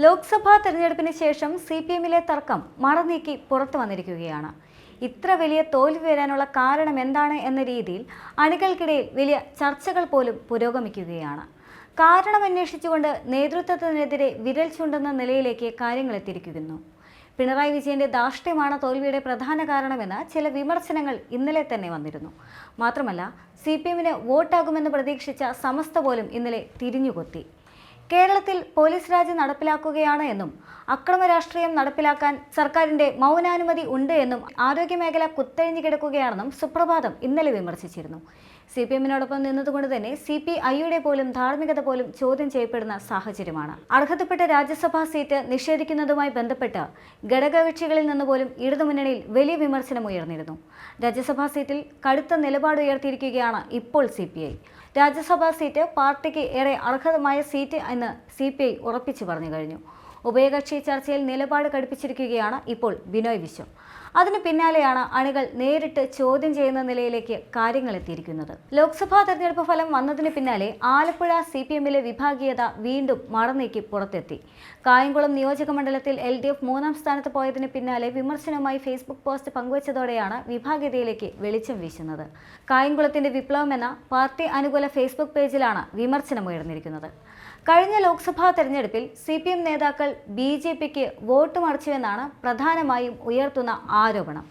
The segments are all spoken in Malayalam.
ലോക്സഭാ തെരഞ്ഞെടുപ്പിന് ശേഷം CPM-ലെ തർക്കം മറനീക്കി പുറത്തു വന്നിരിക്കുകയാണ്. ഇത്ര വലിയ തോൽവി വരാനുള്ള കാരണം എന്താണ് എന്ന രീതിയിൽ അണികൾക്കിടയിൽ വലിയ ചർച്ചകൾ പോലും പുരോഗമിക്കുകയാണ്. കാരണം അന്വേഷിച്ചുകൊണ്ട് നേതൃത്വത്തിനെതിരെ വിരൽ ചൂണ്ടുന്ന നിലയിലേക്ക് കാര്യങ്ങൾ എത്തിയിരിക്കുന്നു. പിണറായി വിജയന്റെ ധാർഷ്ട്യമാണ് തോൽവിയുടെ പ്രധാന കാരണമെന്ന് ചില വിമർശനങ്ങൾ ഇന്നലെ തന്നെ വന്നിരുന്നു. മാത്രമല്ല CPM-ന് വോട്ടാകുമെന്ന് പ്രതീക്ഷിച്ച സമസ്ത പോലും ഇന്നലെ തിരിഞ്ഞുകൊത്തി. കേരളത്തിൽ പോലീസ് രാജ് നടപ്പിലാക്കുകയാണ് എന്നും അക്രമ രാഷ്ട്രീയം നടപ്പിലാക്കാൻ സർക്കാരിന്റെ മൗനാനുമതി ഉണ്ട് എന്നും ആരോഗ്യമേഖല കുത്തഴിഞ്ഞു കിടക്കുകയാണെന്നും സുപ്രഭാതം ഇന്നലെ വിമർശിച്ചിരുന്നു. CPM-നോടൊപ്പം നിന്നതുകൊണ്ട് തന്നെ CPI-യുടെ പോലും ധാർമ്മികത പോലും ചോദ്യം ചെയ്യപ്പെടുന്ന സാഹചര്യമാണ്. അർഹതപ്പെട്ട രാജ്യസഭാ സീറ്റ് നിഷേധിക്കുന്നതുമായി ബന്ധപ്പെട്ട് ഘടകകക്ഷികളിൽ നിന്ന് പോലും ഇടതുമുന്നണിയിൽ വലിയ വിമർശനം ഉയർന്നിരുന്നു. രാജ്യസഭാ സീറ്റിൽ കടുത്ത നിലപാട് ഉയർത്തിയിരിക്കുകയാണ് ഇപ്പോൾ CPI. രാജ്യസഭാ സീറ്റ് പാർട്ടിക്ക് ഏറെ അർഹതമായ സീറ്റ് എന്ന് CPI ഉറപ്പിച്ചു പറഞ്ഞു കഴിഞ്ഞു. ഉഭയകക്ഷി ചർച്ചയിൽ നിലപാട് കടുപ്പിച്ചിരിക്കുകയാണ് ഇപ്പോൾ ബിനോയ് വിശ്വം. അതിനു പിന്നാലെയാണ് അണികൾ നേരിട്ട് ചോദ്യം ചെയ്യുന്ന നിലയിലേക്ക് കാര്യങ്ങൾ എത്തിയിരിക്കുന്നത്. ലോക്സഭാ തെരഞ്ഞെടുപ്പ് ഫലം വന്നതിന് പിന്നാലെ ആലപ്പുഴ CPM-ലെ വിഭാഗീയത വീണ്ടും മറനീക്കി പുറത്തെത്തി. കായംകുളം നിയോജക മണ്ഡലത്തിൽ LDF 3-ാം സ്ഥാനത്ത് പോയതിന് പിന്നാലെ വിമർശനവുമായി ഫേസ്ബുക്ക് പോസ്റ്റ് പങ്കുവച്ചതോടെയാണ് വിഭാഗീയതയിലേക്ക് വെളിച്ചം വീശുന്നത്. കായംകുളത്തിന്റെ വിപ്ലവം എന്ന പാർട്ടി അനുകൂല ഫേസ്ബുക്ക് പേജിലാണ് വിമർശനമുയർന്നിരിക്കുന്നത്. കഴിഞ്ഞ ലോക്സഭാ തെരഞ്ഞെടുപ്പിൽ CPM നേതാക്കൾ BJPക്ക് വോട്ട് മറിച്ചുവെന്നാണ് പ്രധാനമായും ഉയർത്തുന്ന ആരോപണം.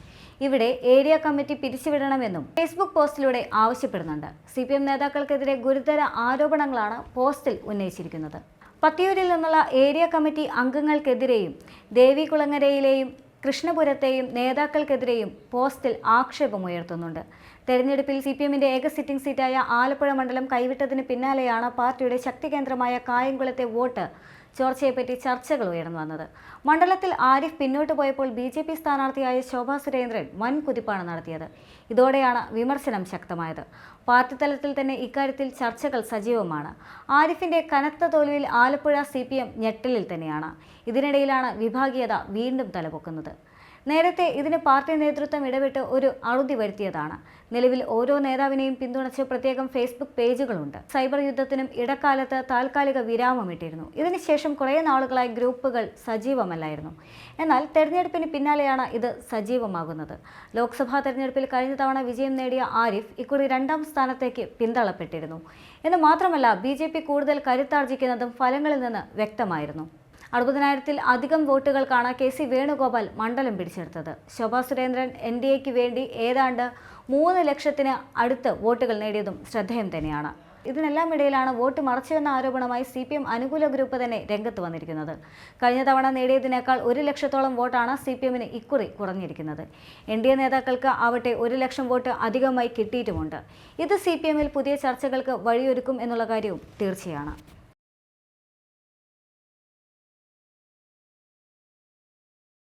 ഇവിടെ ഏരിയ കമ്മിറ്റി പിരിച്ചുവിടണമെന്നും ഫേസ്ബുക്ക് പോസ്റ്റിലൂടെ ആവശ്യപ്പെടുന്നുണ്ട്. CPM നേതാക്കൾക്കെതിരെ ഗുരുതര ആരോപണങ്ങളാണ് പോസ്റ്റിൽ ഉന്നയിച്ചിരിക്കുന്നത്. പത്തിയൂരിൽ നിന്നുള്ള ഏരിയ കമ്മിറ്റി അംഗങ്ങൾക്കെതിരെയും ദേവികുളങ്ങരയിലെയും കൃഷ്ണപുരത്തെയും നേതാക്കൾക്കെതിരെയും പോസ്റ്റിൽ ആക്ഷേപമുയർത്തുന്നുണ്ട്. തെരഞ്ഞെടുപ്പിൽ CPM-ന്റെ ഏക സിറ്റിംഗ് സീറ്റായ ആലപ്പുഴ മണ്ഡലം കൈവിട്ടതിന് പിന്നാലെയാണ് പാർട്ടിയുടെ ശക്തി കേന്ദ്രമായ കായംകുളത്തെ വോട്ട് ചോർച്ചയെപ്പറ്റി ചർച്ചകൾ ഉയർന്നു വന്നത്. മണ്ഡലത്തിൽ ആരിഫ് പിന്നോട്ട് പോയപ്പോൾ BJP സ്ഥാനാർത്ഥിയായ ശോഭാ സുരേന്ദ്രൻ വൻ കുതിപ്പാണ് നടത്തിയത്. ഇതോടെയാണ് വിമർശനം ശക്തമായത്. പാർട്ടി തലത്തിൽ തന്നെ ഇക്കാര്യത്തിൽ ചർച്ചകൾ സജീവമാണ്. ആരിഫിന്റെ കനത്ത തോൽവിയിൽ ആലപ്പുഴ CPM ഞെട്ടലിൽ തന്നെയാണ്. ഇതിനിടയിലാണ് വിഭാഗീയത വീണ്ടും തലപൊക്കുന്നത്. നേരത്തെ ഇതിന് പാർട്ടി നേതൃത്വം ഇടപെട്ട് ഒരു അറുതി വരുത്തിയതാണ്. നിലവിൽ ഓരോ നേതാവിനെയും പിന്തുണച്ച് പ്രത്യേകം ഫേസ്ബുക്ക് പേജുകളുണ്ട്. സൈബർ യുദ്ധത്തിനും ഇടക്കാലത്ത് താൽക്കാലിക വിരാമമിട്ടിരുന്നു. ഇതിനുശേഷം കുറേ നാളുകളായി ഗ്രൂപ്പുകൾ സജീവമല്ലായിരുന്നു. എന്നാൽ തെരഞ്ഞെടുപ്പിന് പിന്നാലെയാണ് ഇത് സജീവമാകുന്നത്. ലോക്സഭാ തെരഞ്ഞെടുപ്പിൽ കഴിഞ്ഞ തവണ വിജയം നേടിയ ആരിഫ് ഇക്കുറി 2-ാം സ്ഥാനത്തേക്ക് പിന്തള്ളപ്പെട്ടിരുന്നു. എന്ന് മാത്രമല്ല BJP കൂടുതൽ കരുത്താർജിക്കുന്നതും ഫലങ്ങളിൽ നിന്ന് വ്യക്തമായിരുന്നു. 60,000-ൽ അധികം വോട്ടുകൾക്കാണ് KC വേണുഗോപാൽ മണ്ഡലം പിടിച്ചെടുത്തത്. ശോഭാ സുരേന്ദ്രൻ NDAക്ക് വേണ്ടി ഏതാണ്ട് 3 ലക്ഷത്തിന് അടുത്ത് വോട്ടുകൾ നേടിയതും ശ്രദ്ധേയം തന്നെയാണ്. ഇതിനെല്ലാം ഇടയിലാണ് വോട്ട് മറച്ചുവെന്ന ആരോപണമായി CPM അനുകൂല ഗ്രൂപ്പ് തന്നെ രംഗത്ത് വന്നിരിക്കുന്നത്. കഴിഞ്ഞ തവണ നേടിയതിനേക്കാൾ 1 ലക്ഷത്തോളം വോട്ടാണ് CPM-ന് ഇക്കുറി കുറഞ്ഞിരിക്കുന്നത്. NDA നേതാക്കൾക്ക് ആവട്ടെ 1 ലക്ഷം വോട്ട് അധികമായി കിട്ടിയിട്ടുമുണ്ട്. ഇത് CPM-ൽ പുതിയ ചർച്ചകൾക്ക് വഴിയൊരുക്കും എന്നുള്ള കാര്യവും തീർച്ചയാണ്.